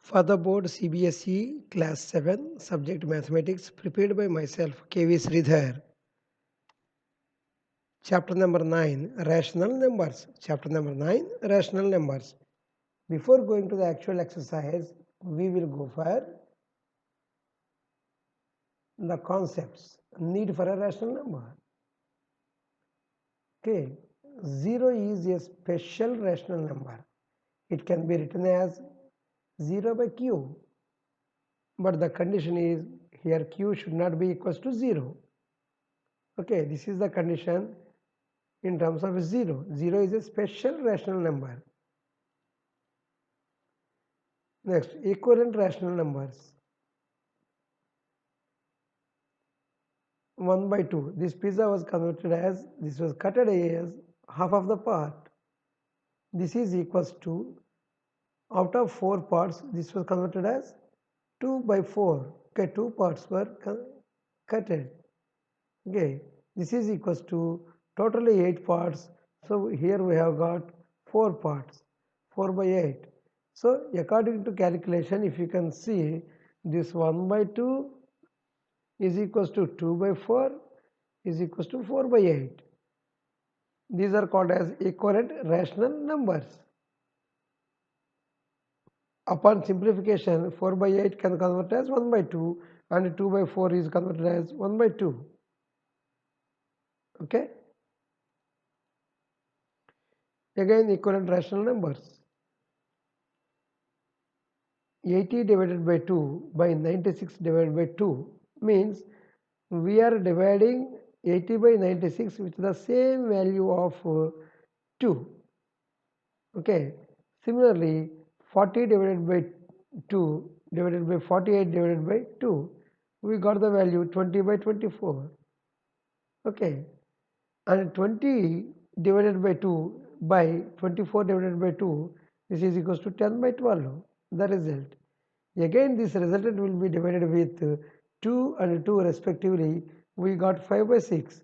For the board CBSE Class 7, Subject Mathematics, prepared by myself, KV Sridhar. Chapter number 9, Rational Numbers. Chapter number 9, Rational Numbers. Before going to the actual exercise, we will go for the concepts. Need for a rational number. Okay, 0 is a special rational number. It can be written as 0 by q. But the condition is here q should not be equals to 0. Okay, this is the condition in terms of 0. 0 is a special rational number. Next, equivalent rational numbers. 1 by 2. This pizza was converted as, this was cutted as half of the part. This is equals to, out of 4 parts, this was converted as 2 by 4. Okay, 2 parts were cutted. Okay, this is equals to totally 8 parts. So here we have got 4 parts, 4 by 8. So according to calculation, if you can see, this 1 by 2 is equals to 2 by 4 is equals to 4 by 8. These are called as equivalent rational numbers. Upon simplification, 4 by 8 can convert as 1 by 2 and 2 by 4 is converted as 1 by 2. Okay. Again, equivalent rational numbers. 80 divided by 2 by 96 divided by 2 means we are dividing 80 by 96 with the same value of 2. Okay. Similarly, 40 divided by 2 divided by 48 divided by 2, we got the value 20 by 24. Okay. And 20 divided by 2 by 24 divided by 2, this is equals to 10 by 12, the result. Again, this resultant will be divided with 2 and 2 respectively. We got 5 by 6.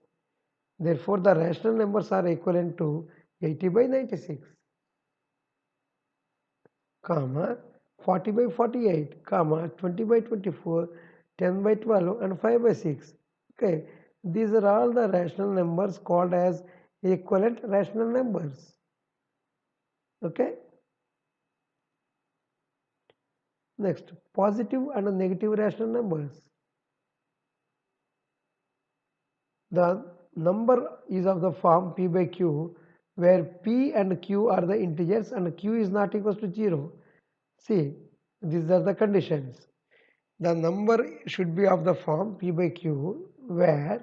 Therefore, the rational numbers are equivalent to 80 by 96, comma 40 by 48, comma 20 by 24, 10 by 12 and 5 by 6. Okay, these are all the rational numbers called as equivalent rational numbers. Okay. Next, positive and negative rational numbers. The number is of the form p by q, where p and q are the integers and q is not equals to 0. See, these are the conditions. The number should be of the form p by q, where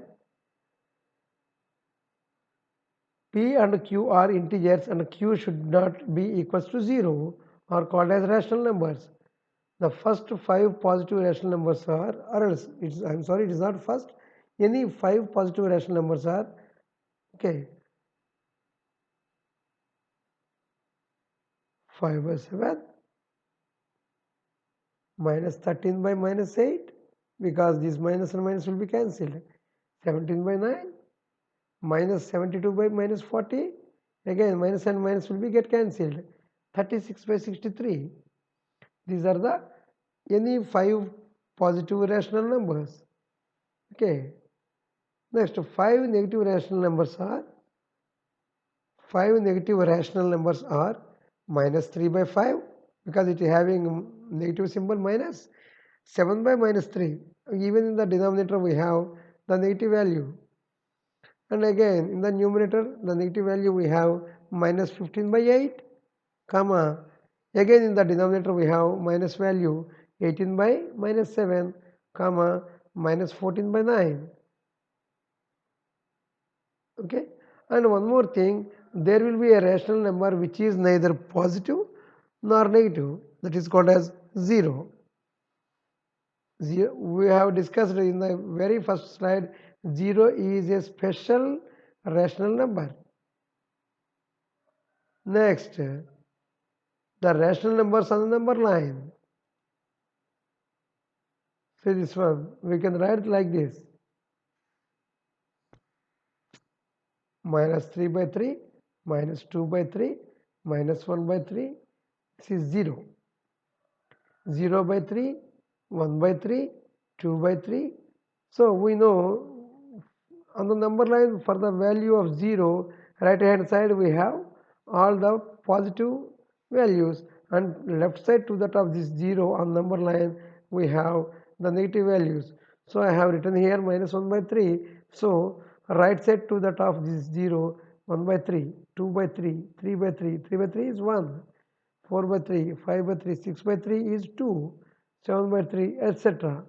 p and q are integers and q should not be equals to 0, are called as rational numbers. The first 5 positive rational numbers are, or else I'm sorry, it is not first. Any 5 positive rational numbers are, okay, 5 by 7, minus 13 by minus 8, because these minus and minus will be cancelled. 17 by 9, minus 72 by minus 40, again minus and minus will be get cancelled. 36 by 63. These are the any 5 positive rational numbers. Okay. Next, 5 negative rational numbers are, minus 3 by 5, because it is having negative symbol minus, 7 by minus 3. Even in the denominator we have the negative value. And again in the numerator the negative value we have minus 15 by 8, comma, again in the denominator we have minus value 18 by minus 7, comma, minus 14 by 9. Okay. And one more thing, there will be a rational number which is neither positive nor negative, that is called as 0. We have discussed in the very first slide, 0 is a special rational number. Next, the rational numbers on the number line. See this one, we can write it like this: minus 3 by 3, minus 2 by 3, minus 1 by 3, this is 0. 0 by 3, 1 by 3, 2 by 3. So we know on the number line for the value of 0, right hand side we have all the positive values, and left side to that of this 0 on number line we have the negative values. So I have written here minus 1 by 3. So right side to that of this 0, 1 by 3, 2 by 3, 3 by 3, 3 by 3 is 1, 4 by 3, 5 by 3, 6 by 3 is 2, 7 by 3, etc.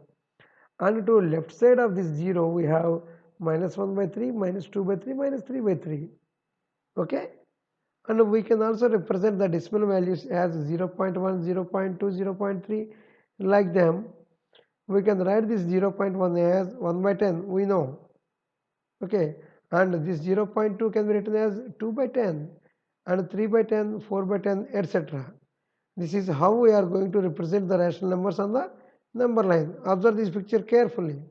And to left side of this 0 we have minus 1 by 3, minus 2 by 3, minus 3 by 3. Okay? And we can also represent the decimal values as 0 0.1, 0 0.2, 0 0.3 like them. We can write this 0.1 as 1 by 10, we know. Okay, and this 0.2 can be written as 2 by 10 and 3 by 10, 4 by 10, etc. This is how we are going to represent the rational numbers on the number line. Observe this picture carefully.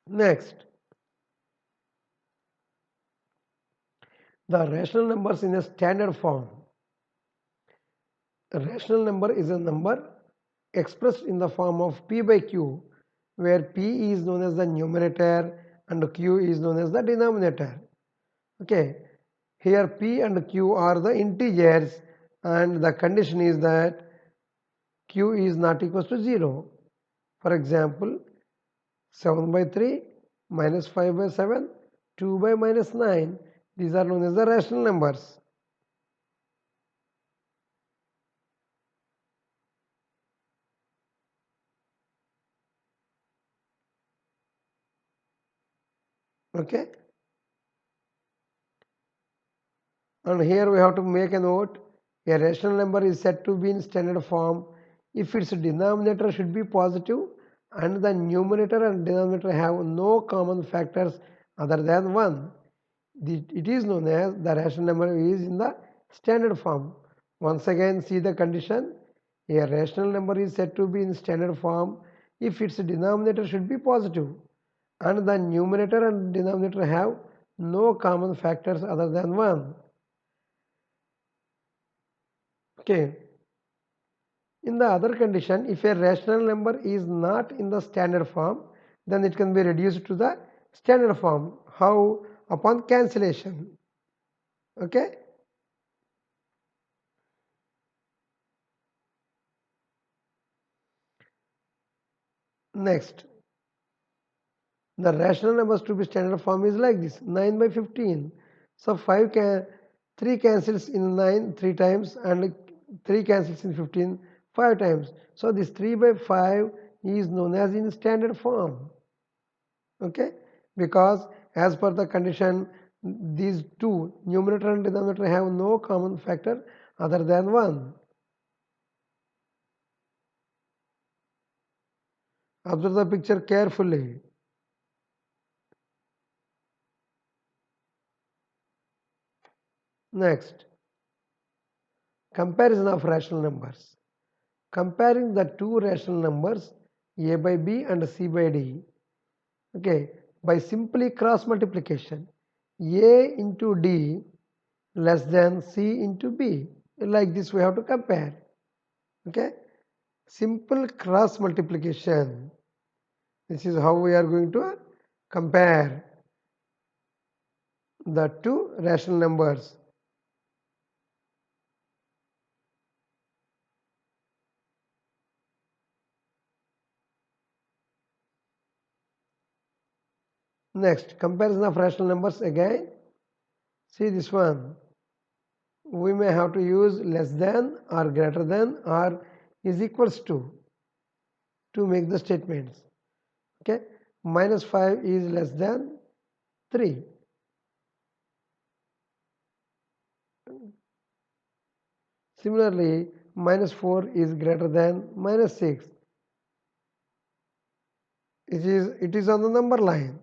Next, the rational numbers in a standard form. A rational number is a number expressed in the form of p by q, where p is known as the numerator and q is known as the denominator. Okay, here p and q are the integers, and the condition is that q is not equal to 0. For example, 7 by 3, minus 5 by 7, 2 by minus 9. These are known as the rational numbers. Okay. And here we have to make a note. A rational number is said to be in standard form if its denominator should be positive and the numerator and denominator have no common factors other than 1. It is known as the rational number is in the standard form. Once again, see the condition. A rational number is said to be in standard form if its denominator should be positive and the numerator and denominator have no common factors other than 1. Okay. In the other condition, if a rational number is not in the standard form, then it can be reduced to the standard form. How? Upon cancellation. Okay. Next, the rational numbers to be standard form is like this: 9 by 15. So 3 cancels in 9 3 times and 3 cancels in 15 5 times. So this 3 by 5 is known as in standard form. Okay, because as per the condition, these two, numerator and denominator, have no common factor other than 1. Observe the picture carefully. Next, comparison of rational numbers. Comparing the two rational numbers a by b and c by d, okay, by simply cross multiplication, a into d less than c into b. Like this we have to compare. Okay, simple cross multiplication. This is how we are going to compare the two rational numbers. Next, comparison of rational numbers again. See this one. We may have to use less than or greater than or is equals to make the statements. Okay, minus 5 is less than 3. Similarly, minus 4 is greater than minus 6. It is on the number line.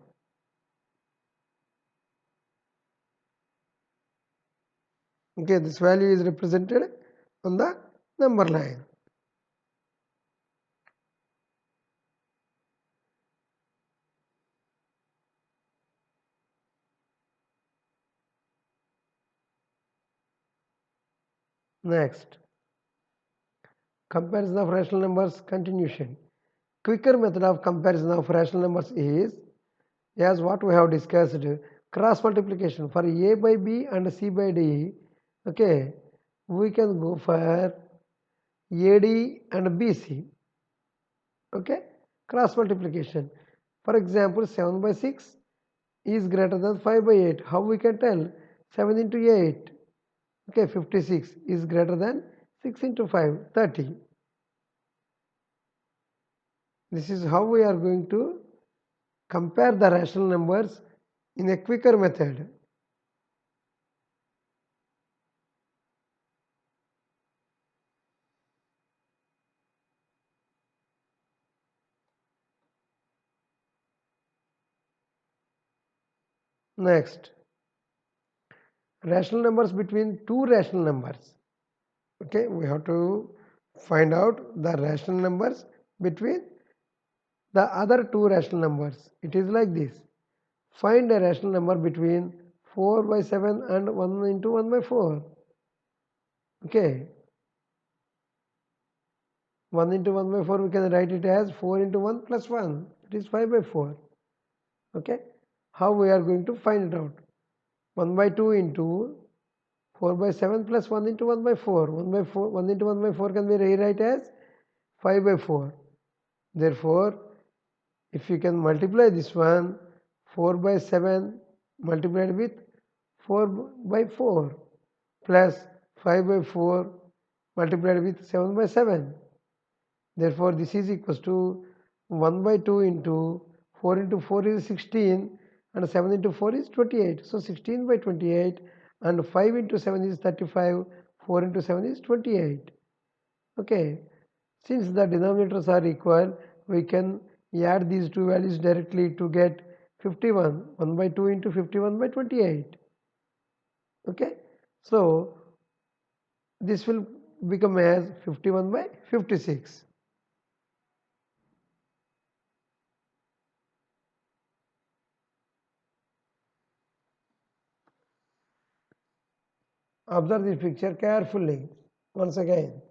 Okay, this value is represented on the number line. Next, comparison of rational numbers continuation. Quicker method of comparison of rational numbers is, as what we have discussed, cross multiplication for a by b and c by d. Okay, we can go for AD and BC. Okay, cross multiplication. For example, 7 by 6 is greater than 5 by 8. How we can tell? 7 into 8. Okay, 56 is greater than 6 into 5, 30. This is how we are going to compare the rational numbers in a quicker method. Next, rational numbers between two rational numbers. Okay, we have to find out the rational numbers between the other two rational numbers. It is like this. Find a rational number between 4 by 7 and 1 into 1 by 4. Okay, 1 into 1 by 4 we can write it as 4 into 1 plus 1. It is 5 by 4. Okay, how we are going to find it out? 1 by 2 into 4 by 7 plus 1 into 1 by 4. 1 by 4, 1 into 1 by 4 can be rewrite as 5 by 4. Therefore, if you can multiply this one, 4 by 7 multiplied with 4 by 4 plus 5 by 4 multiplied with 7 by 7. Therefore, this is equals to 1 by 2 into 4 into 4 is 16 and 7 into 4 is 28. So, 16 by 28 and 5 into 7 is 35, 4 into 7 is 28. Okay, since the denominators are equal, we can add these two values directly to get 51. 1 by 2 into 51 by 28. Okay, so this will become as 51 by 56. Observe this picture carefully once again.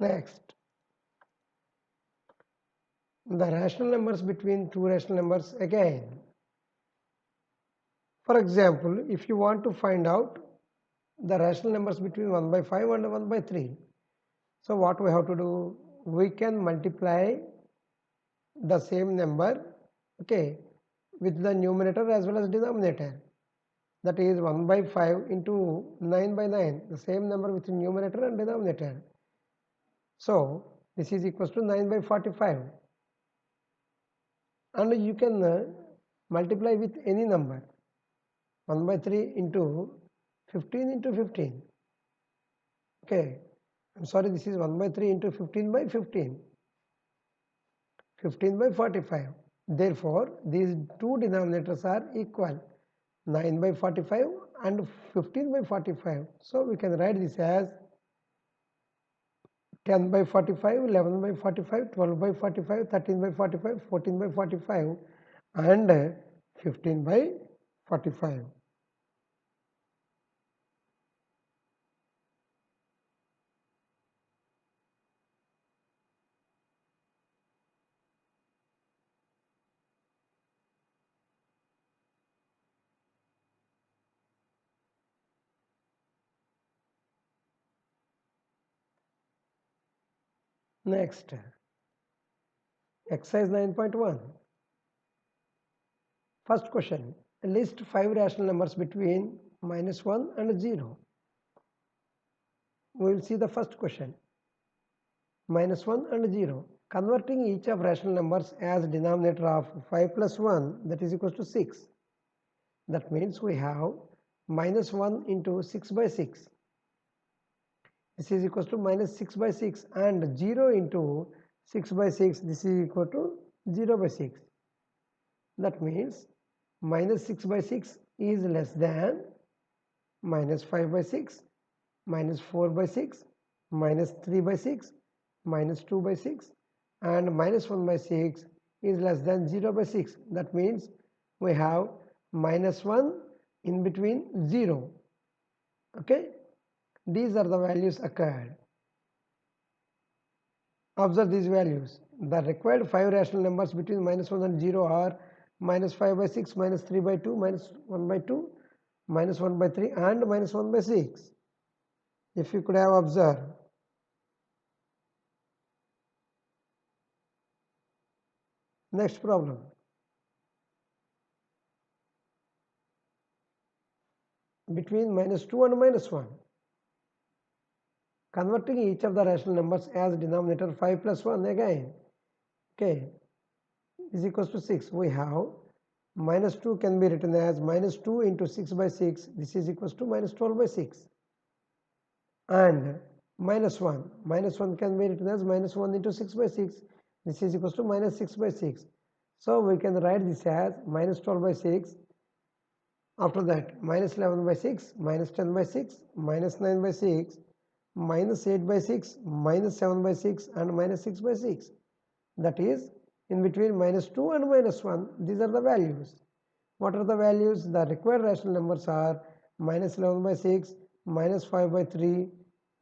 Next, the rational numbers between two rational numbers again. For example, if you want to find out the rational numbers between 1 by 5 and 1 by 3, so what we have to do? We can multiply the same number, okay, with the numerator as well as denominator. That is 1 by 5 into 9 by 9, the same number with numerator and denominator. So this is equals to 9 by 45. And you can multiply with any number. 1 by 3 into 15 into 15. Okay, I'm sorry, this is 1 by 3 into 15 by 15. 15 by 45. Therefore, these two denominators are equal, 9 by 45 and 15 by 45. So we can write this as 10 by 45, 11 by 45, 12 by 45, 13 by 45, 14 by 45 and 15 by 45. Next, exercise 9.1. First question, list 5 rational numbers between -1 and 0. We will see the first question. -1 and 0. Converting each of rational numbers as denominator of 5 plus 1, that is equal to 6. That means we have -1 into 6 by 6. This is equal to -6 by 6, and 0 into 6 by 6, this is equal to 0 by 6. That means -6 by 6 is less than -5 by 6, -4 by 6, -3 by 6, -2 by 6, and -1 by 6 is less than 0 by 6. That means we have -1 in between 0. Okay, these are the values occurred. Observe these values. The required 5 rational numbers between -1 and 0 are -5 by 6, -3 by 2, -1 by 2, -1 by 3, and -1 by 6. If you could have observed. Next problem. Between -2 and -1. Converting each of the rational numbers as denominator 5 plus 1 again. Okay, is equals to 6. We have -2 can be written as -2 into 6 by 6. This is equals to -12 by 6. And -1. -1 can be written as -1 into 6 by 6. This is equals to -6 by 6. So we can write this as -12 by 6. After that, -11 by 6, -10 by 6, -9 by 6, -8 by 6, -7 by 6, and -6 by 6. That is in between -2 and -1. These are the values. What are the values? The required rational numbers are -11 by 6, -5 by 3,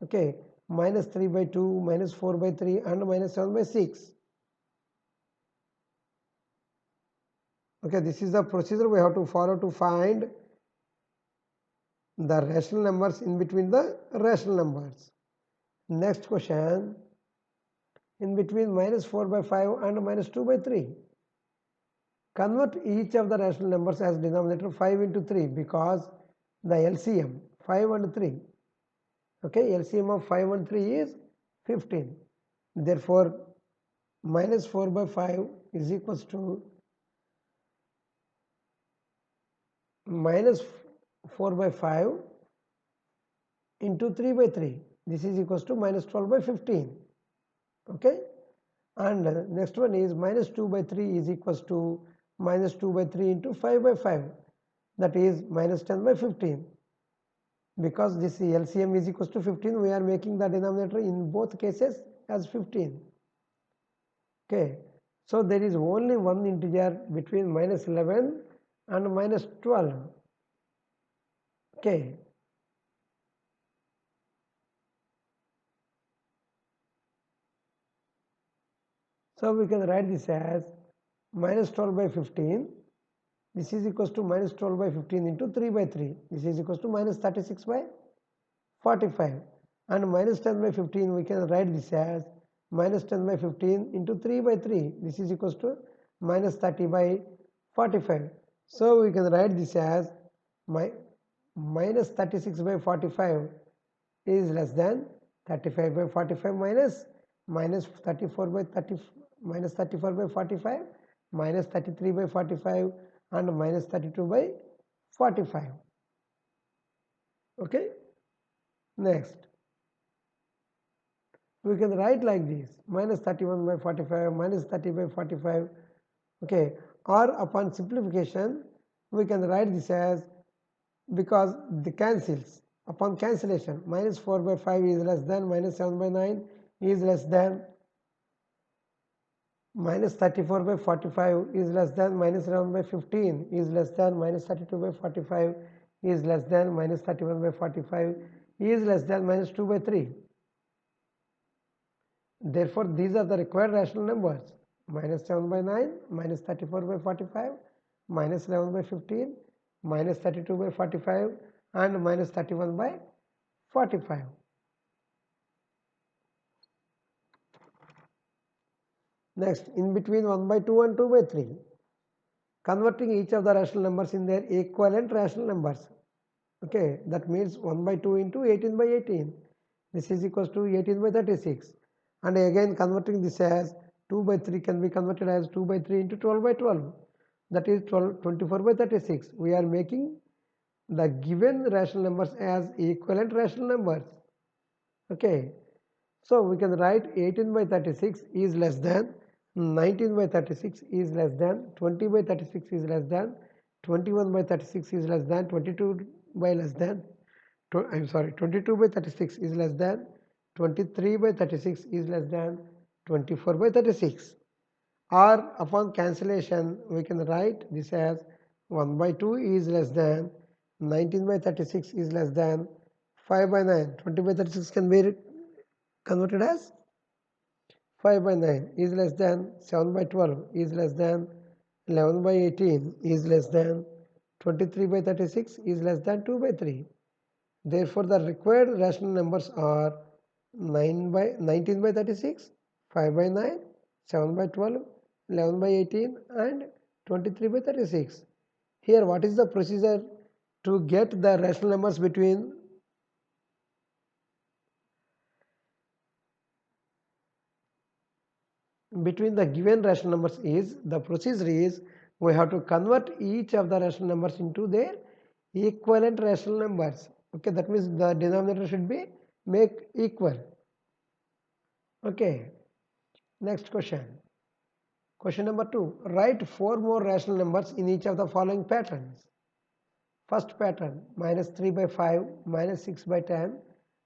okay, -3 by 2, -4 by 3, and -7 by 6. Okay, this is the procedure we have to follow to find the rational numbers in between the rational numbers. Next question, in between -4 by 5 and -2 by 3. Convert each of the rational numbers as denominator 5 into 3, because the LCM 5 and 3. Okay, LCM of 5 and 3 is 15. Therefore, -4 by 5 is equals to -4 by 5 into 3 by 3. This is equals to -12 by 15. Okay, and next one is -2 by 3 is equals to -2 by 3 into 5 by 5. That is -10 by 15. Because this LCM is equals to 15, we are making the denominator in both cases as 15. Okay, so there is only one integer between -11 and -12. Okay, so we can write this as -12 by 15. This is equals to -12 by 15 into 3 by 3. This is equals to -36 by 45. And -10 by 15, we can write this as -10 by 15 into 3 by 3. This is equals to -30 by 45. So we can write this as -36 by 45 is less than 35 by 45 -34 by 30 -34 by 45 -33 by 45 and -32 by 45. Okay, next we can write like this: -31 by 45 -30 by 45. Okay, or upon simplification we can write this as, because the cancels, upon cancellation, -4 by 5 is less than -7 by 9 is less than -34 by 45 is less than -11 by 15 is less than -32 by 45 is less than -31 by 45 is less than -2 by 3. Therefore, these are the required rational numbers: -7 by 9, -34 by 45, -11 by 15, -32 by 45, and -31 by 45. Next, in between 1 by 2 and 2 by 3. converting each of the rational numbers in their equivalent rational numbers. Okay, that means 1 by 2 into 18 by 18. This is equals to 18 by 36. And again converting this as 2 by 3 can be converted as 2 by 3 into 12 by 12. That is 24 by 36. We are making the given rational numbers as equivalent rational numbers. Okay, so we can write 18 by 36 is less than 19 by 36 is less than 20 by 36 is less than 21 by 36 is less than 22 by less than I'm sorry 22 by 36 is less than 23 by 36 is less than 24 by 36. Or upon cancellation we can write this as 1 by 2 is less than 19 by 36 is less than 5 by 9. 20 by 36 can be converted as 5 by 9 is less than 7 by 12 is less than 11 by 18 is less than 23 by 36 is less than 2 by 3. Therefore, the required rational numbers are 19 by 36, 5 by 9, 7 by 12, 11 by 18 and 23 by 36. Here what is the procedure to get the rational numbers between the given rational numbers is the procedure is we have to convert each of the rational numbers into their equivalent rational numbers. Okay, that means the denominator should be make equal. Okay, next question. Question number 2. Write 4 more rational numbers in each of the following patterns. First pattern, minus 3 by 5, minus 6 by 10,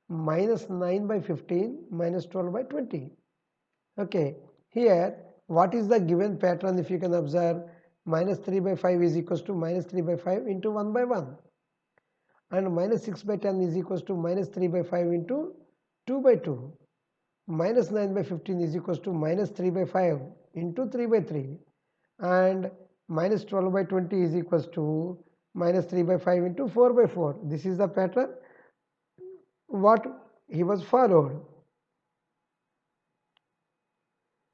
minus 9 by 15, minus 12 by 20. Okay, here what is the given pattern? If you can observe, minus 3 by 5 is equals to minus 3 by 5 into 1 by 1, and minus 6 by 10 is equals to minus 3 by 5 into 2 by 2. Minus 9 by 15 is equals to minus 3 by 5 into 3 by 3, and minus 12 by 20 is equals to minus 3 by 5 into 4 by 4. This is the pattern what he was followed.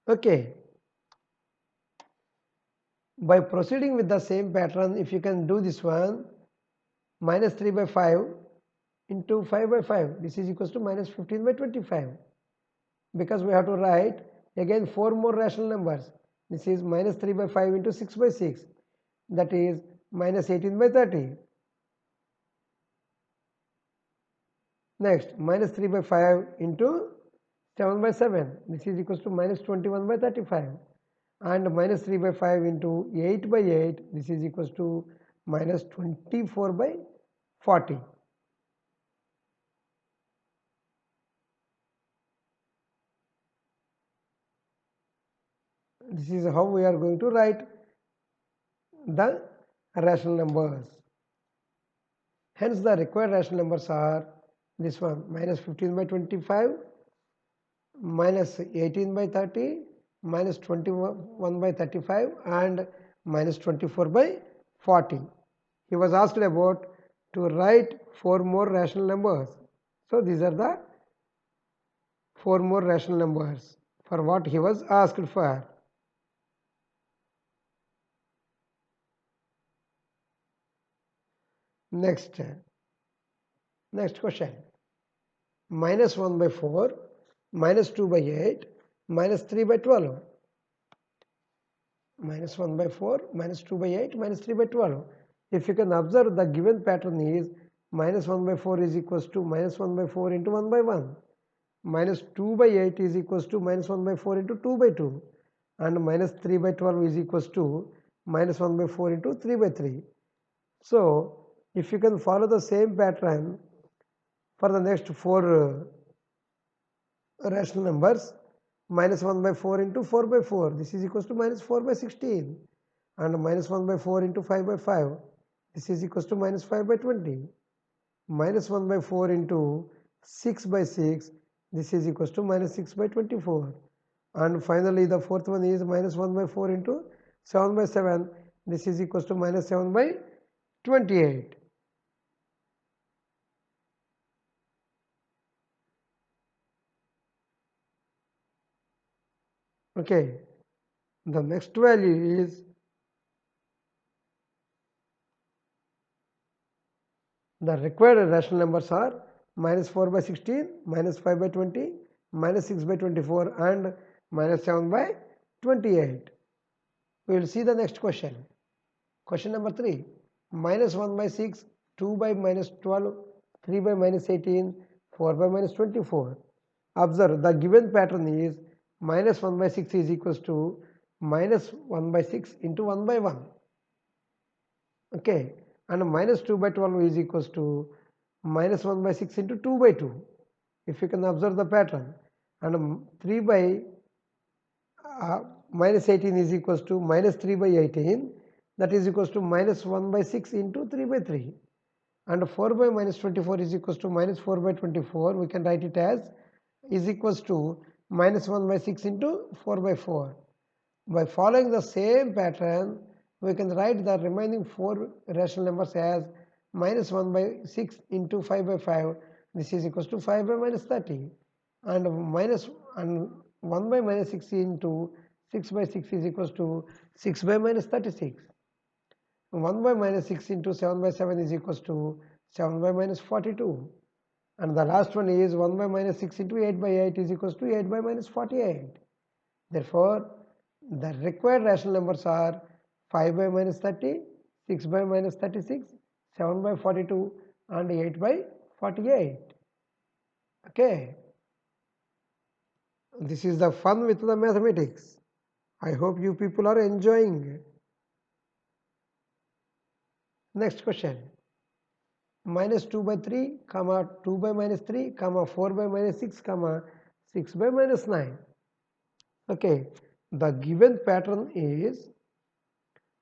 Okay, by proceeding with the same pattern, if you can do this one, minus 3 by 5 into 5 by 5, this is equals to minus 15 by 25, because we have to write again 4 more rational numbers. This is minus 3 by 5 into 6 by 6, that is minus 18 by 30. Next, minus 3 by 5 into 7 by 7, this is equals to minus 21 by 35, and minus 3 by 5 into 8 by 8, this is equals to minus 24 by 40. This is how we are going to write the rational numbers. Hence the required rational numbers are this one, minus 15 by 25, minus 18 by 30, minus 21 by 35 and minus 24 by 40. He was asked about to write 4 more rational numbers. So these are the 4 more rational numbers for what he was asked for. Next question. Minus 1 by 4, minus 2 by 8, minus 3 by 12. Minus 1 by 4, minus 2 by 8, minus 3 by 12. If you can observe, the given pattern is minus 1 by 4 is equals to minus 1 by 4 into 1 by 1. Minus 2 by 8 is equals to minus 1 by 4 into 2 by 2. And minus 3 by 12 is equals to minus 1 by 4 into 3 by 3. So, if you can follow the same pattern for the next 4 rational numbers, minus 1 by 4 into 4 by 4, this is equals to minus 4 by 16, and minus 1 by 4 into 5 by 5, this is equals to minus 5 by 20, minus 1 by 4 into 6 by 6, this is equals to minus 6 by 24, and finally the fourth one is minus 1 by 4 into 7 by 7, this is equals to minus 7 by 28. Okay, the next value is The required rational numbers are minus 4 by 16, minus 5 by 20, minus 6 by 24 and minus 7 by 28. We will see the next question. Question number 3. Minus 1 by 6, 2 by minus 12, 3 by minus 18, 4 by minus 24. Observe the given pattern is minus 1 by 6 is equals to minus 1 by 6 into 1 by 1. Okay, and minus 2 by 12 is equals to minus 1 by 6 into 2 by 2. If you can observe the pattern, and 3 by minus 18 is equals to minus 3 by 18, that is equals to minus 1 by 6 into 3 by 3, and 4 by minus 24 is equals to minus 4 by 24. We can write it as is equals to minus 1 by 6 into 4 by 4. By following the same pattern, we can write the remaining 4 rational numbers as minus 1 by 6 into 5 by 5. This is equals to 5 by minus 30, and 1 by minus 6 into 6 by 6 is equals to 6 by minus 36. 1 by minus 6 into 7 by 7 is equals to 7 by minus 42. And the last one is 1 by minus 6 into 8 by 8 is equals to 8 by minus 48. Therefore, the required rational numbers are 5 by minus 30, 6 by minus 36, 7 by 42 and 8 by 48. Okay. This is the fun with the mathematics. I hope you people are enjoying. Next question. Minus 2 by 3, comma 2 by minus 3, comma 4 by minus 6, comma 6 by minus 9. Okay, the given pattern is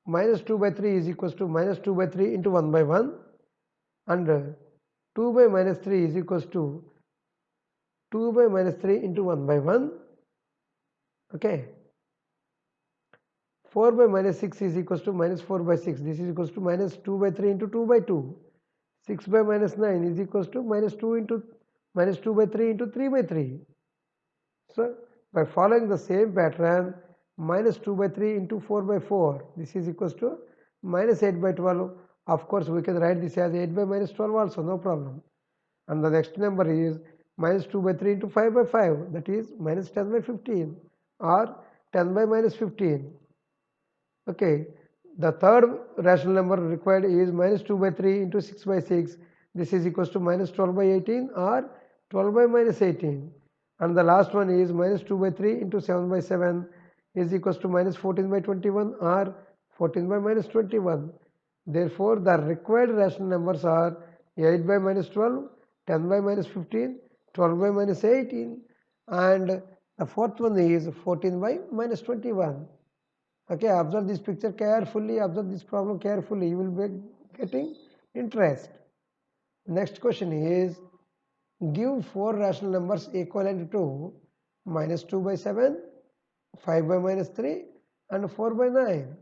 minus 2 by 3 is equals to minus 2 by 3 into 1 by 1, and 2 by minus 3 is equals to 2 by minus 3 into 1 by 1. Okay, 4 by minus 6 is equals to minus 4 by 6. This is equals to minus 2 by 3 into 2 by 2. 6 by minus 9 is equals to minus 2 by 3 into 3 by 3. So by following the same pattern, minus 2 by 3 into 4 by 4, this is equals to minus 8 by 12. Of course, we can write this as 8 by minus 12 also, no problem. And the next number is minus 2 by 3 into 5 by 5, that is minus 10 by 15 or 10 by minus 15. Okay, the third rational number required is minus 2 by 3 into 6 by 6. This is equals to minus 12 by 18 or 12 by minus 18. And the last one is minus 2 by 3 into 7 by 7 is equals to minus 14 by 21 or 14 by minus 21. Therefore, the required rational numbers are 8 by minus 12, 10 by minus 15, 12 by minus 18, and the fourth one is 14 by minus 21. Okay, observe this picture carefully, observe this problem carefully, you will be getting interest. Next question is, give 4 rational numbers equivalent to minus 2 by 7, 5 by minus 3 and 4 by 9.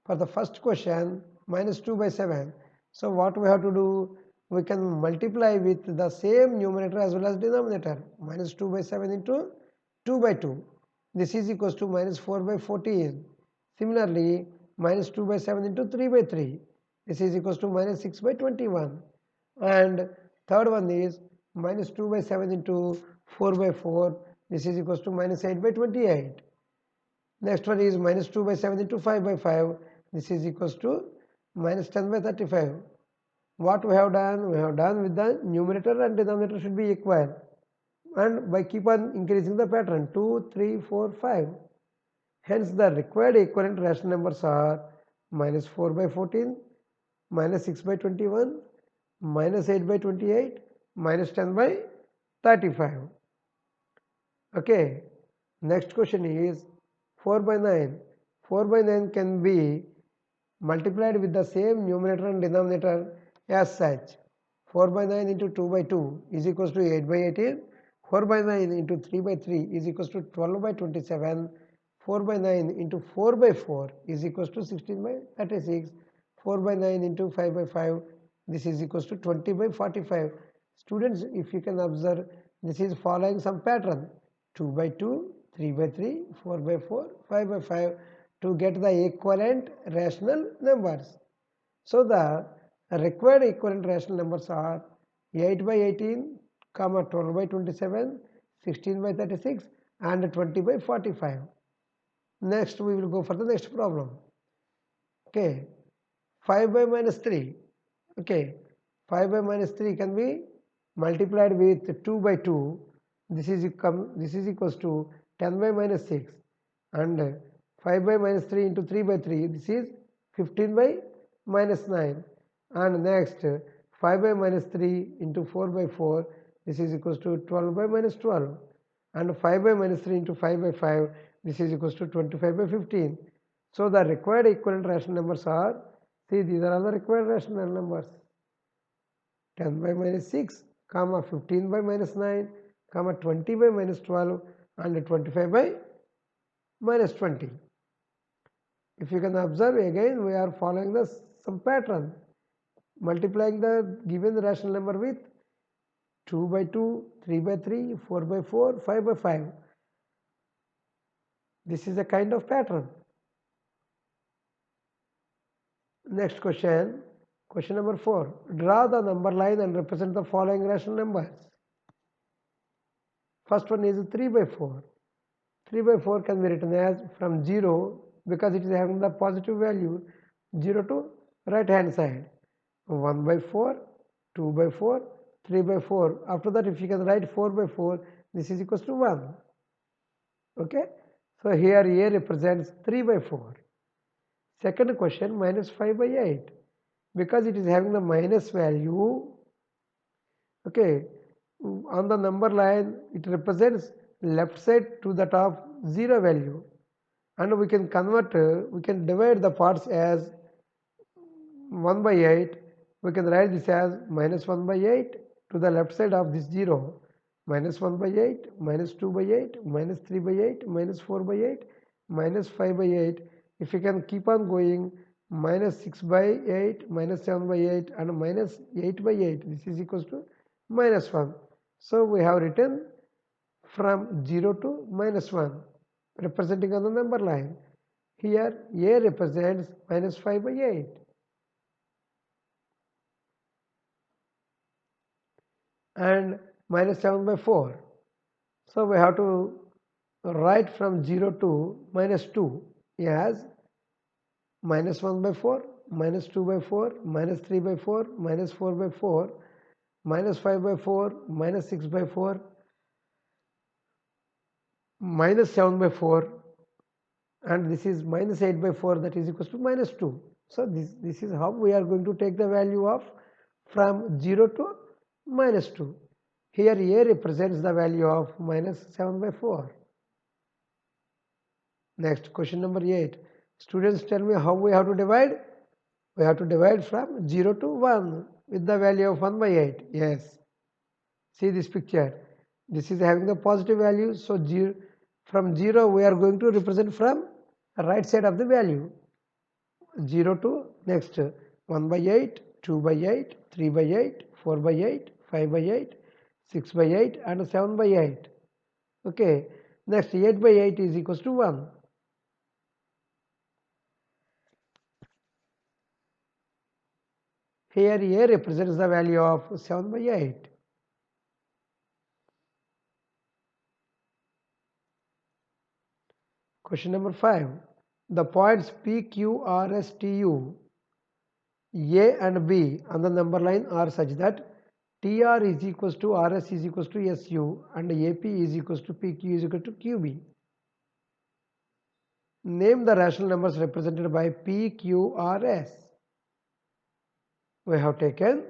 For the first question, minus 2 by 7. So what we have to do? We can multiply with the same numerator as well as denominator. Minus 2 by 7 into 2 by 2. This is equals to minus 4 by 14. Similarly, minus 2 by 7 into 3 by 3. This is equals to minus 6 by 21. And third one is minus 2 by 7 into 4 by 4. This is equals to minus 8 by 28. Next one is minus 2 by 7 into 5 by 5. This is equals to minus 10 by 35. What we have done? We have done with the numerator and denominator should be equal. And by keep on increasing the pattern 2, 3, 4, 5. Hence the required equivalent rational numbers are minus 4 by 14, minus 6 by 21, minus 8 by 28, minus 10 by 35. Okay, next question is 4 by 9. 4 by 9 can be multiplied with the same numerator and denominator as such. 4 by 9 into 2 by 2 is equals to 8 by 18. 4 by 9 into 3 by 3 is equals to 12 by 27. 4 by 9 into 4 by 4 is equals to 16 by 36. 4 by 9 into 5 by 5, this is equals to 20 by 45. Students, if you can observe, this is following some pattern. 2 by 2, 3 by 3, 4 by 4, 5 by 5 to get the equivalent rational numbers. So the Required equivalent rational numbers are 8 by 18, 12 by 27, 16 by 36 and 20 by 45. Next we will go for the next problem. Okay, 5 by minus 3. Okay, 5 by minus 3 can be multiplied with 2 by 2. This is equals to 10 by minus 6, and 5 by minus 3 into 3 by 3, this is 15 by minus 9, and next 5 by minus 3 into 4 by 4, this is equals to 12 by minus 12, and 5 by minus 3 into 5 by 5, this is equals to 25 by 15. So the required equivalent rational numbers are, see, these are all the required rational numbers: 10 by minus 6, 15 by minus 9, 20 by minus 12 and 25 by minus 20. If you can observe, again we are following some pattern, multiplying the given rational number with 2 by 2, 3 by 3, 4 by 4, 5 by 5. This is a kind of pattern. Next question, question number 4. Draw the number line and represent the following rational numbers. First one is 3 by 4. 3 by 4 can be written as from 0, because it is having the positive value, 0 to right hand side. 1 by 4, 2 by 4, 3 by 4. After that, if you can write 4 by 4, this is equals to 1. Okay. So here A represents 3 by 4. Second question, minus 5 by 8. Because it is having the minus value, okay, on the number line, it represents left side to the top 0 value. And we can convert, we can divide the parts as 1 by 8. We can write this as minus 1 by 8 to the left side of this 0. Minus 1 by 8, minus 2 by 8, minus 3 by 8, minus 4 by 8, minus 5 by 8. If you can keep on going, minus 6 by 8, minus 7 by 8 and minus 8 by 8. This is equals to minus 1. So we have written from 0 to minus 1, representing on the number line. Here A represents minus 5 by 8. And minus 7 by 4. So we have to write from 0 to minus 2 as minus 1 by 4, minus 2 by 4, minus 3 by 4, minus 4 by 4, minus 5 by 4, minus 6 by 4, minus 7 by 4, and this is minus 8 by 4, that is equals to minus 2. So this is how we are going to take the value of from 0 to minus 2. Here A represents the value of minus 7 by 4. Next, question number 8. Students, tell me how we have to divide. We have to divide from 0 to 1 with the value of 1 by 8. Yes. See this picture. This is having the positive value. So from 0 we are going to represent from right side of the value. 0 to next 1 by 8, 2 by 8, 3 by 8, 4 by 8, 5 by 8, 6 by 8 and 7 by 8. Okay. Next 8 by 8 is equals to 1. Here A represents the value of 7 by 8. Question number 5. The points P, Q, R, S, T, U, A and B on the number line are such that TR is equals to RS is equals to SU and AP is equals to PQ is equal to QB. Name the rational numbers represented by P, Q, R, S. We have taken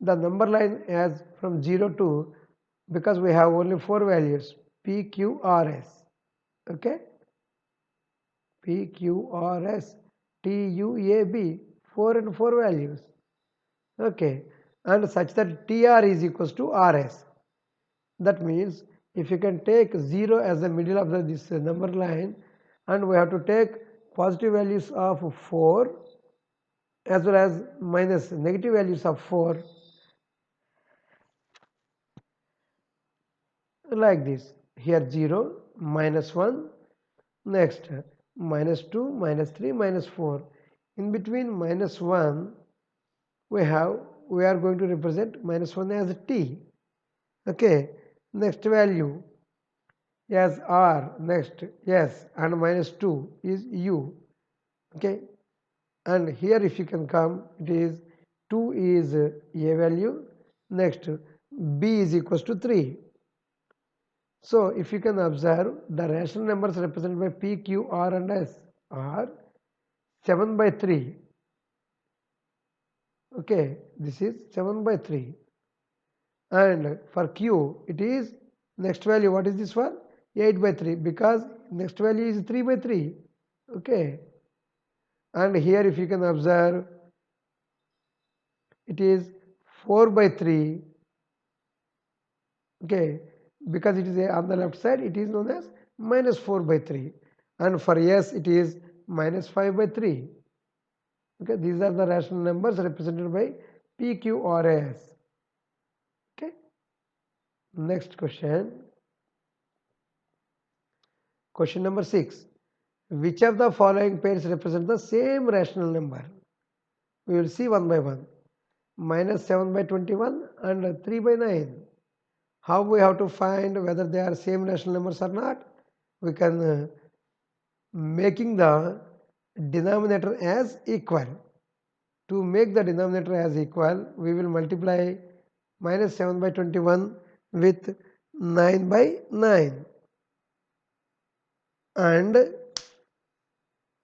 the number line as from 0 to, because we have only 4 values, P, Q, R, S. Okay. P, Q, R, S, T, U, A, B, 4 and 4 values. Okay. And such that TR is equals to RS. That means if you can take 0 as the middle of this number line, and we have to take positive values of 4 as well as minus negative values of 4, like this. Here 0, minus 1, next minus 2, minus 3, minus 4. In between minus 1 we are going to represent minus 1 as t. Okay, next value as r, next yes, and minus 2 is u. Okay, and here if you can come, it is 2 is a value, next b is equals to 3. So if you can observe, the rational numbers represented by p, q, r and s are 7 by 3. Okay, this is 7 by 3. And for q, it is next value. What is this one? 8 by 3, because next value is 3 by 3. Okay, and here if you can observe, it is 4 by 3. Okay, because it is on the left side, it is known as minus 4 by 3, and for s it is minus 5 by 3. Okay, these are the rational numbers represented by p, q, or s. Okay, next question. Question number 6. Which of the following pairs represent the same rational number? We will see one by one. Minus 7 by 21 and 3 by 9. How we have to find whether they are same rational numbers or not? We can making the denominator as equal. To make the denominator as equal, we will multiply minus 7 by 21 with 9 by 9. And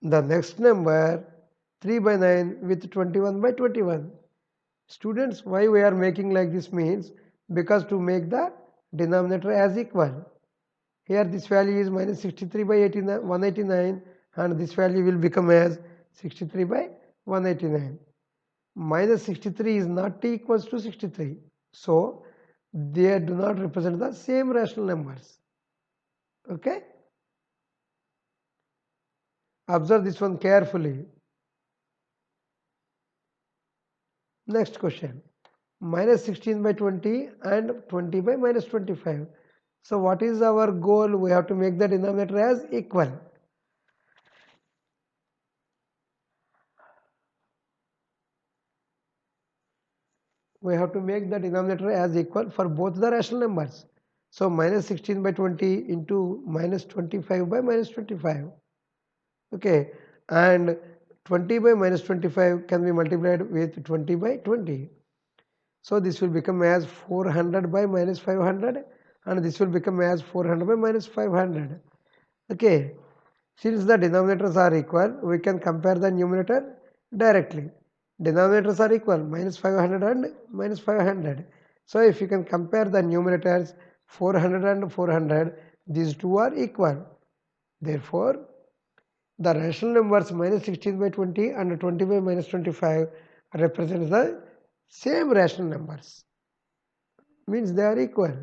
the next number 3 by 9 with 21 by 21. Students, why we are making like this means, because to make the denominator as equal. Here this value is minus 63 by 189, and this value will become as 63 by 189. Minus 63 is not t equals to 63. So they do not represent the same rational numbers. Okay? Observe this one carefully. Next question. Minus 16 by 20 and 20 by minus 25. So what is our goal? We have to make the denominator as equal. We have to make the denominator as equal for both the rational numbers. So minus 16 by 20 into minus 25 by minus 25. Okay, and 20 by minus 25 can be multiplied with 20 by 20. So this will become as 400 by minus 500, and this will become as 400 by minus 500. Okay, since the denominators are equal, we can compare the numerator directly. Denominators are equal, minus 500 and minus 500. So if you can compare the numerators 400 and 400, these two are equal. Therefore, the rational numbers minus 16 by 20 and 20 by minus 25 represents the same rational numbers. Means they are equal.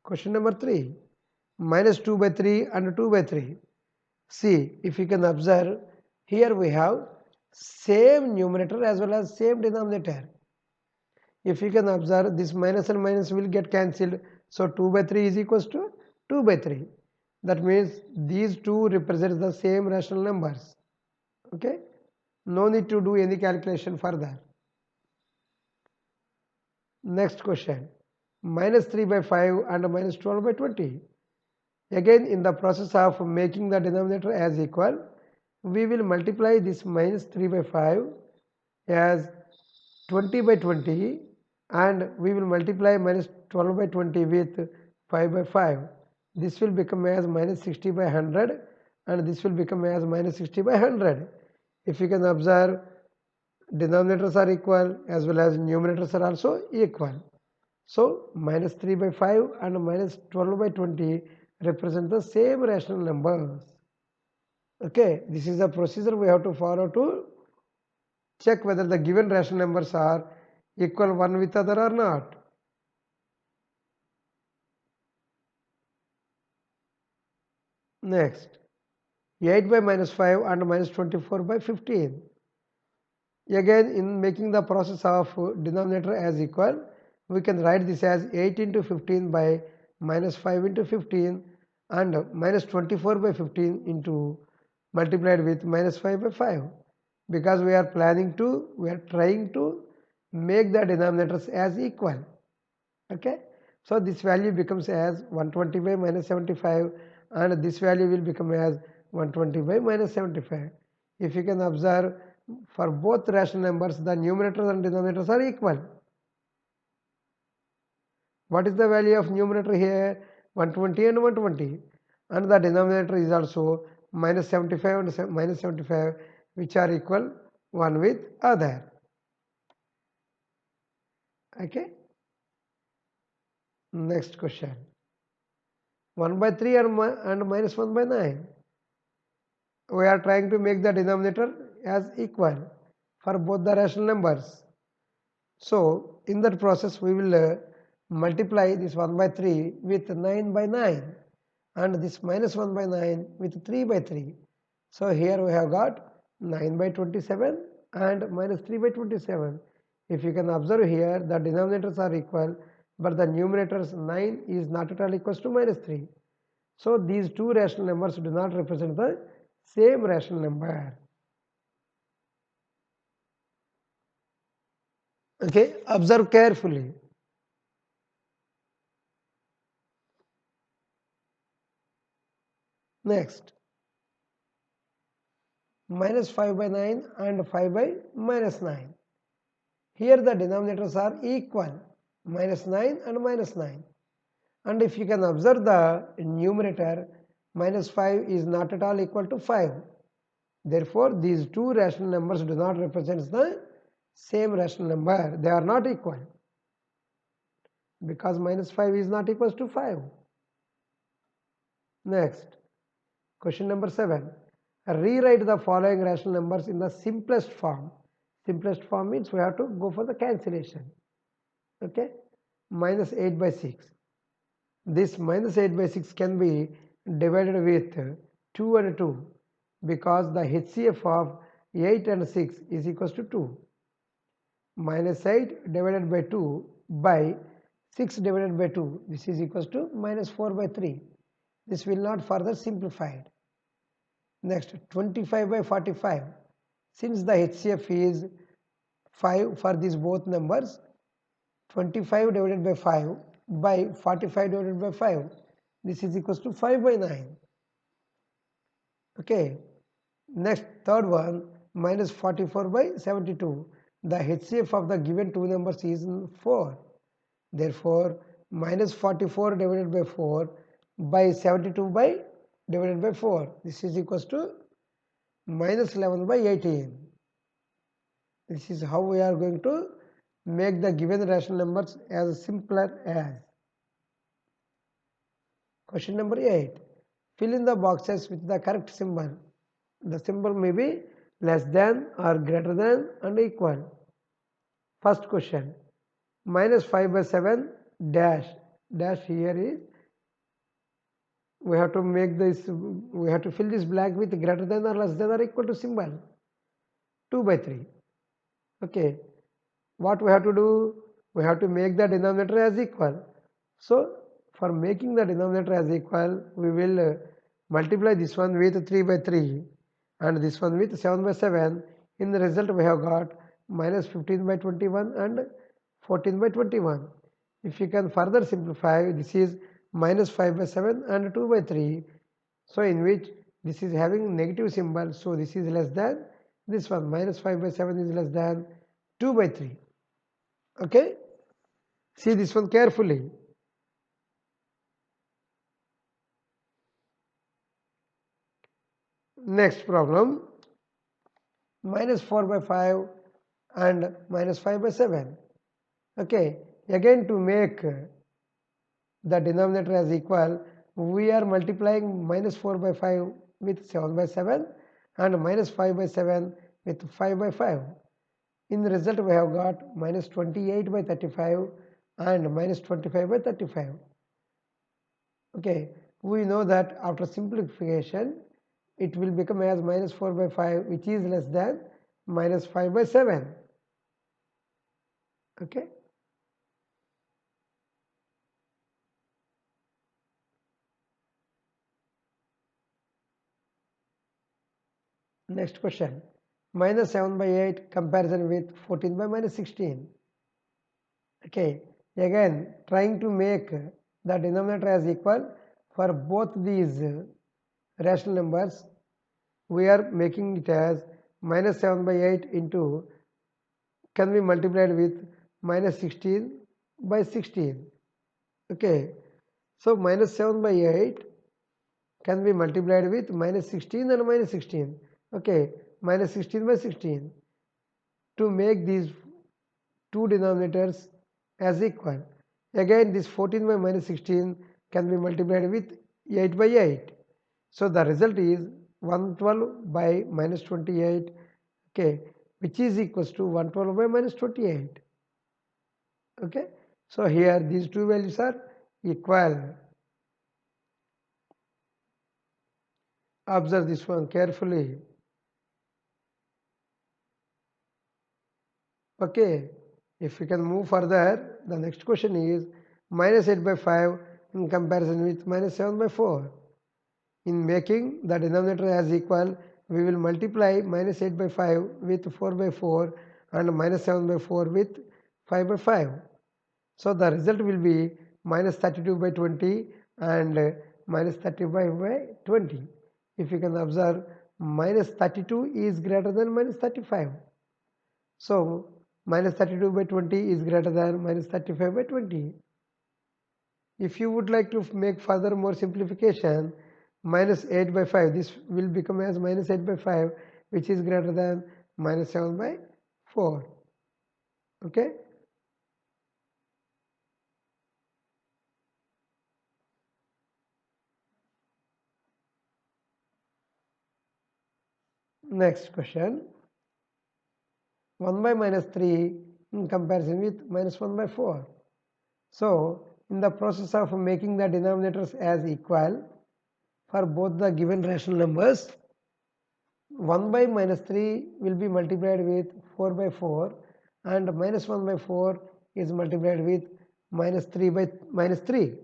Question number 3. Minus 2 by 3 and 2 by 3. See, if you can observe, here we have same numerator as well as same denominator. If you can observe, this minus and minus will get cancelled. So 2 by 3 is equals to 2 by 3. That means these two represent the same rational numbers. Okay? No need to do any calculation further. Next question. Minus 3 by 5 and minus 12 by 20. Again, in the process of making the denominator as equal, we will multiply this minus 3 by 5 as 20 by 20, and we will multiply minus 12 by 20 with 5 by 5. This will become as minus 60 by 100, and this will become as minus 60 by 100. If you can observe, denominators are equal as well as numerators are also equal. So minus 3 by 5 and minus 12 by 20 represent the same rational numbers. Okay, this is the procedure we have to follow to check whether the given rational numbers are equal one with other or not. Next, 8 by minus 5 and minus 24 by 15. Again, in making the process of denominator as equal, we can write this as 8 into 15 by minus 5 into 15 and minus 24 by 15 into multiplied with minus 5 by 5. because we are trying to make the denominators as equal. Okay, so this value becomes as 125 minus 75, and this value will become as 125 minus 75. If you can observe, for both rational numbers the numerators and denominators are equal. What is the value of numerator here? 120 and 120, and the denominator is also minus 75 and minus 75, which are equal one with other. Okay, next question. 1 by 3 and minus 1 by 9. We are trying to make the denominator as equal for both the rational numbers. So in that process we will multiply this 1 by 3 with 9 by 9, and this minus 1 by 9 with 3 by 3. So here we have got 9 by 27 and minus 3 by 27. If you can observe here, the denominators are equal, but the numerators 9 is not at all equals to minus 3. So these two rational numbers do not represent the same rational number. Okay, observe carefully. Next, minus 5 by 9 and 5 by minus 9. Here the denominators are equal, minus 9 and minus 9. And if you can observe the numerator, minus 5 is not at all equal to 5. Therefore, these two rational numbers do not represent the same rational number. They are not equal, because minus 5 is not equal to 5. Next, question number 7. Rewrite the following rational numbers in the simplest form. Simplest form means we have to go for the cancellation. Okay, minus 8 by 6. This minus 8 by 6 can be divided with 2 and 2, because the HCF of 8 and 6 is equals to 2. Minus 8 divided by 2 by 6 divided by 2, this is equals to minus 4 by 3. This will not further simplified. Next, 25 by 45. Since the HCF is 5 for these both numbers, 25 divided by 5 by 45 divided by 5, this is equals to 5 by 9. Okay, next, third one, minus 44 by 72. The HCF of the given two numbers is 4. Therefore, minus 44 divided by 4 by 72 by divided by 4, this is equals to minus 11 by 18. This is how we are going to make the given rational numbers as simpler as. Question number 8. Fill in the boxes with the correct symbol. The symbol may be less than or greater than and equal. First question, minus 5 by 7 dash. Dash here is, we have to make this, we have to fill this blank with greater than or less than or equal to symbol. 2 by 3. Okay, what we have to do? We have to make the denominator as equal. So for making the denominator as equal, we will multiply this one with 3 by 3 and this one with 7 by 7. In the result, we have got minus 15 by 21 and 14 by 21. If you can further simplify, this is minus 5 by 7 and 2 by 3. So in which this is having negative symbol, so this is less than this one. Minus 5 by 7 is less than 2 by 3. Okay, see this one carefully. Next problem, minus 4 by 5 and minus 5 by 7. Okay, again to make the denominator as equal, we are multiplying minus 4 by 5 with 7 by 7 and minus 5 by 7 with 5 by 5. In the result, we have got minus 28 by 35 and minus 25 by 35. Okay, we know that after simplification, it will become as minus 4 by 5, which is less than minus 5 by 7. Okay. Next question. minus 7 by 8 comparison with 14 by minus 16. Okay, again trying to make the denominator as equal for both these rational numbers. We are making it as minus 7 by 8 into can be multiplied with minus 16 by 16. Okay, so minus 7 by 8 can be multiplied with minus 16 and minus 16. Okay, minus 16 by 16 to make these two denominators as equal. Again this 14 by minus 16 can be multiplied with 8 by 8. So the result is 112 by minus 28, okay, which is equals to 112 by minus 28. Okay, so here these two values are equal. Observe this one carefully. Okay, if we can move further, the next question is minus 8 by 5 in comparison with minus 7 by 4. In making the denominator as equal, we will multiply minus 8 by 5 with 4 by 4 and minus 7 by 4 with 5 by 5. So the result will be minus 32 by 20 and minus 35 by 20. If you can observe, minus 32 is greater than minus 35. So minus 32 by 20 is greater than minus 35 by 20. If you would like to make further more simplification, minus 8 by 5, this will become as minus 8 by 5, which is greater than minus 7 by 4. Okay. Next question. 1 by minus 3 in comparison with minus 1 by 4. So in the process of making the denominators as equal for both the given rational numbers, 1 by minus 3 will be multiplied with 4 by 4 and minus 1 by 4 is multiplied with minus 3 by minus 3.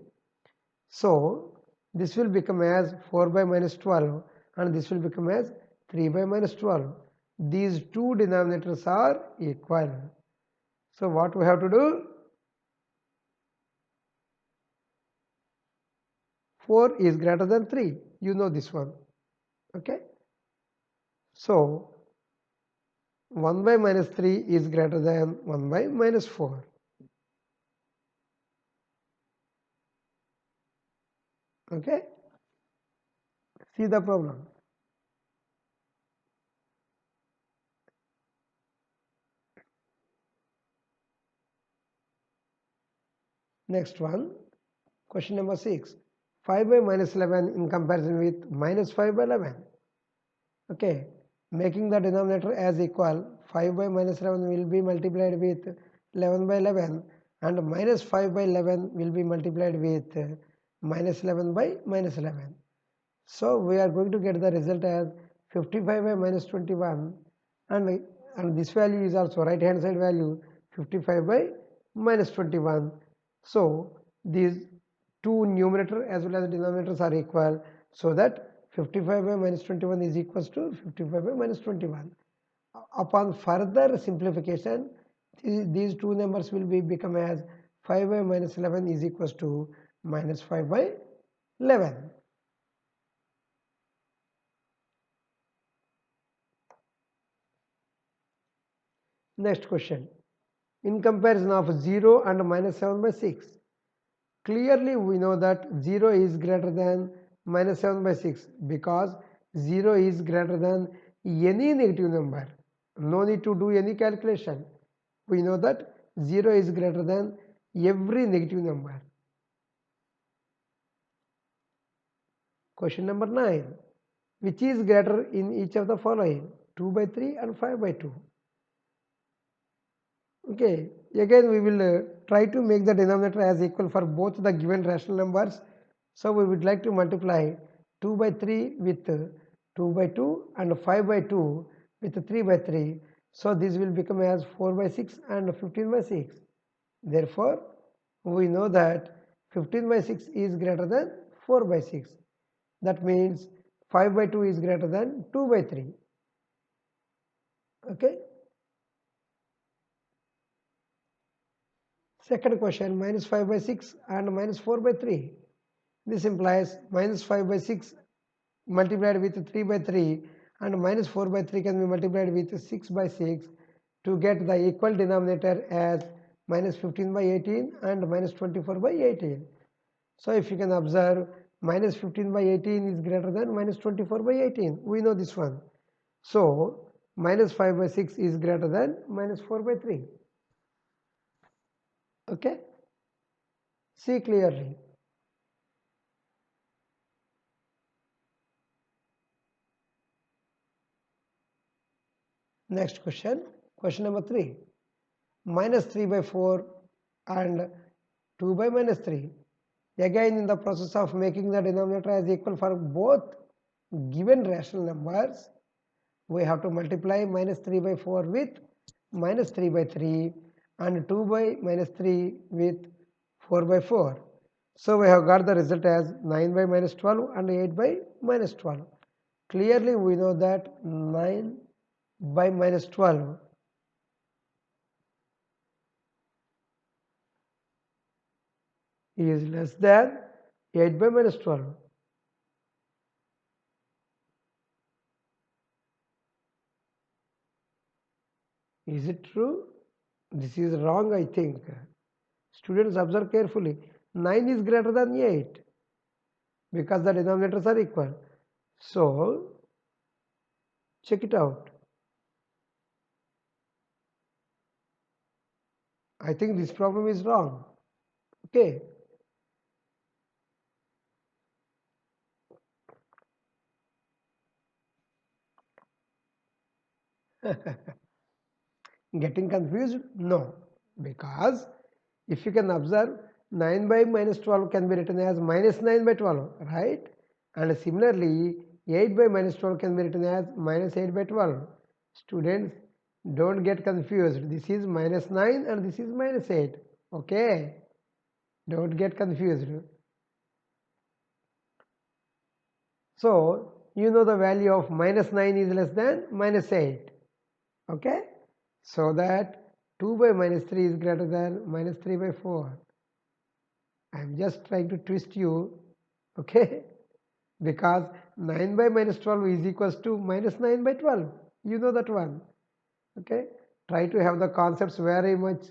So this will become as 4 by minus 12 and this will become as 3 by minus 12. These two denominators are equal. So what we have to do? 4 is greater than 3. You know this one. Okay. So 1 by minus 3 is greater than 1 by minus 4. Okay. See the problem. Next one, question number 6. 5 by minus 11 in comparison with minus 5 by 11. Okay, making the denominator as equal, 5 by minus 11 will be multiplied with 11 by 11 and minus 5 by 11 will be multiplied with minus 11 by minus 11. So we are going to get the result as 55 by minus 21 and this value is also right hand side value 55 by minus 21. So these two numerator as well as denominators are equal, so that 55 by minus 21 is equals to 55 by minus 21. Upon further simplification, these two numbers will become as 5 by minus 11 is equals to minus 5 by 11. Next question. In comparison of 0 and minus 7 by 6. Clearly we know that 0 is greater than minus 7 by 6 because 0 is greater than any negative number. No need to do any calculation. We know that 0 is greater than every negative number. Question number 9. Which is greater in each of the following? 2 by 3 and 5 by 2. Okay, again we will try to make the denominator as equal for both the given rational numbers. So we would like to multiply 2 by 3 with 2 by 2 and 5 by 2 with 3 by 3. So this will become as 4 by 6 and 15 by 6. Therefore, we know that 15 by 6 is greater than 4 by 6. That means 5 by 2 is greater than 2 by 3. Okay. Second question, minus 5 by 6 and minus 4 by 3. This implies minus 5 by 6 multiplied with 3 by 3 and minus 4 by 3 can be multiplied with 6 by 6 to get the equal denominator as minus 15 by 18 and minus 24 by 18. So if you can observe, minus 15 by 18 is greater than minus 24 by 18. We know this one. So minus 5 by 6 is greater than minus 4 by 3. Okay? See clearly. Next question, question number 3. Minus 3 by 4 and 2 by minus 3. Again, in the process of making the denominator as equal for both given rational numbers, we have to multiply minus 3 by 4 with minus 3 by 3 and 2 by minus 3 with 4 by 4. So we have got the result as 9 by minus 12 and 8 by minus 12. Clearly we know that 9 by minus 12 is less than 8 by minus 12. Is it true? This is wrong, I think. Students, observe carefully. 9 is greater than 8 because the denominators are equal. So, check it out. I think this problem is wrong. Okay. Getting confused? No. Because if you can observe, 9 by minus 12 can be written as minus 9 by 12, right? And similarly, 8 by minus 12 can be written as minus 8 by 12. Students, don't get confused. This is minus 9 and this is minus 8. Okay? Don't get confused. So, you know the value of minus 9 is less than minus 8. Okay? So that 2 by minus 3 is greater than minus 3 by 4. I am just trying to twist you. Okay? Because 9 by minus 12 is equals to minus 9 by 12. You know that one. Okay? Try to have the concepts very much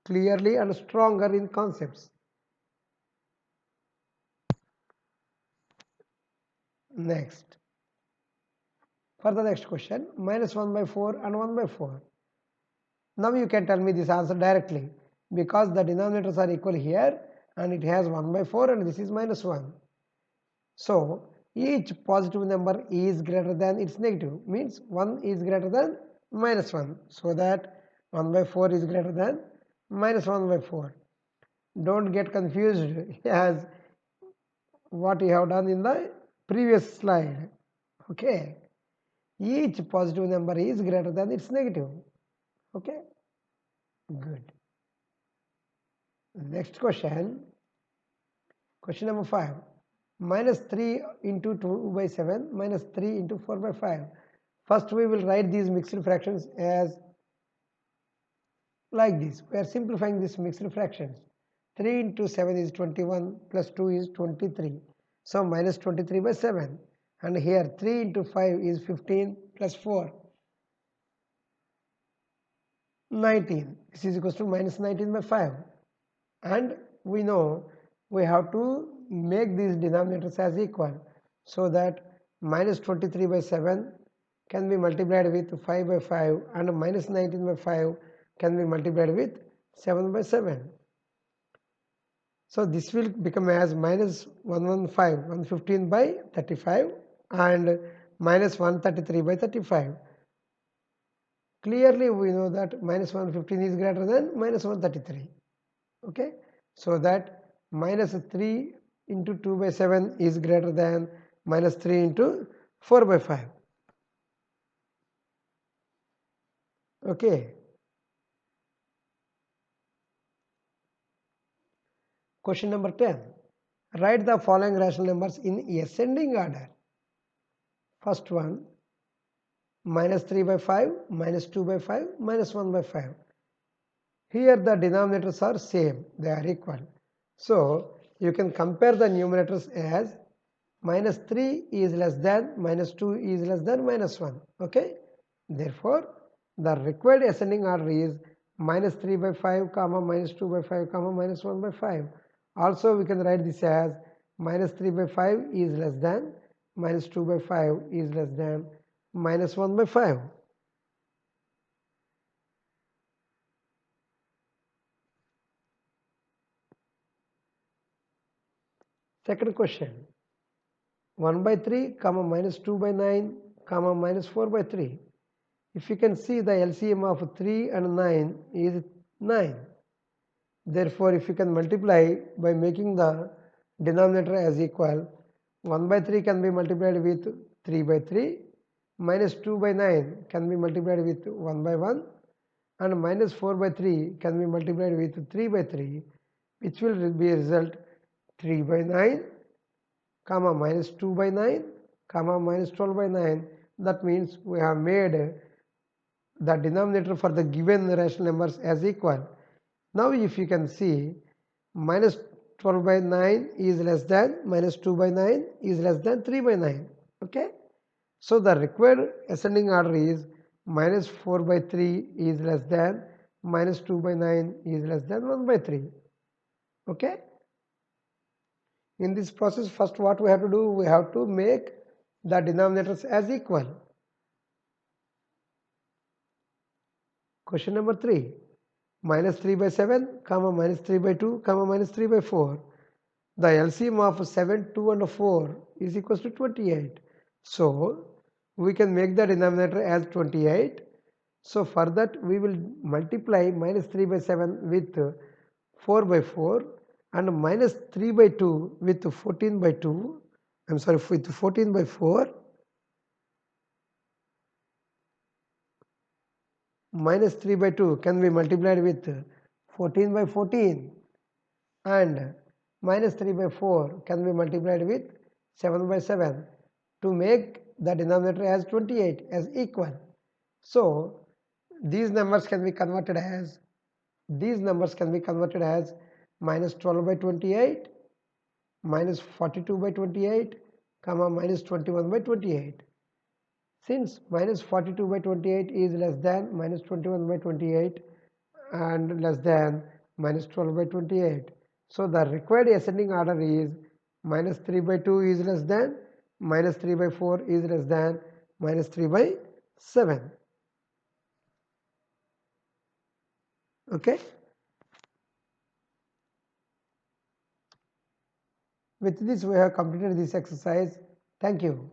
clearly and stronger in concepts. Next. For the next question, minus 1 by 4 and 1 by 4. Now you can tell me this answer directly because the denominators are equal here and it has 1 by 4 and this is minus 1. So each positive number is greater than its negative, means 1 is greater than minus 1. So that 1 by 4 is greater than minus 1 by 4. Don't get confused as what you have done in the previous slide. Okay. Each positive number is greater than its negative. Okay. Good. Next question. Question number 5. Minus 3 into 2 by 7 minus 3 into 4 by 5. First we will write these mixed fractions as like this. We are simplifying these mixed fractions. 3 into 7 is 21 plus 2 is 23. So minus 23 by 7. And here 3 into 5 is 15 plus 4. 19. This is equals to minus 19 by 5. And we know we have to make these denominators as equal so that minus 23 by 7 can be multiplied with 5 by 5 and minus 19 by 5 can be multiplied with 7 by 7. So this will become as minus 115 by 35 and minus 133 by 35. Clearly we know that minus 115 is greater than minus 133. Okay, so that minus 3 into 2 by 7 is greater than minus 3 into 4 by 5. Okay. Question number 10. Write the following rational numbers in ascending order. First one, minus 3 by 5, minus 2 by 5, minus 1 by 5. Here the denominators are same, they are equal. So you can compare the numerators as minus 3 is less than, minus 2 is less than minus 1. Okay. Therefore, the required ascending order is minus 3 by 5, comma, minus 2 by 5, comma, minus 1 by 5. Also, we can write this as minus 3 by 5 is less than, minus 2 by 5 is less than, minus 1 by 5. Second question, 1 by 3, comma, minus 2 by 9, comma, minus 4 by 3. If you can see, the LCM of 3 and 9 is 9. Therefore, if you can multiply by making the denominator as equal, 1 by 3 can be multiplied with 3 by 3, minus 2 by 9 can be multiplied with 1 by 1, and minus 4 by 3 can be multiplied with 3 by 3, which will be a result 3 by 9, comma, minus 2 by 9, comma, minus 12 by 9. That means we have made the denominator for the given rational numbers as equal. Now if you can see, minus 12 by 9 is less than, minus 2 by 9 is less than 3 by 9. Okay. So the required ascending order is minus 4 by 3 is less than, minus 2 by 9 is less than 1 by 3. Okay. In this process, first what we have to do, we have to make the denominators as equal. Question number 3. Minus 3 by 7, comma, minus 3 by 2, comma, minus 3 by 4. The LCM of 7, 2 and 4 is equals to 28. So we can make the denominator as 28. So for that we will multiply minus 3 by 7 with 4 by 4 and minus 3 by 2 with 14 by 2. I'm sorry, with 14 by 4. Minus 3 by 2 can be multiplied with 14 by 14, and minus 3 by 4 can be multiplied with 7 by 7 to make the denominator as 28 as equal. So these numbers can be converted as minus 12 by 28, minus 42 by 28, comma, minus 21 by 28. Since minus 42 by 28 is less than minus 21 by 28 and less than minus 12 by 28. So the required ascending order is minus 3 by 2 is less than, minus 3 by 4 is less than, minus 3 by 7. Okay. With this we have completed this exercise. Thank you.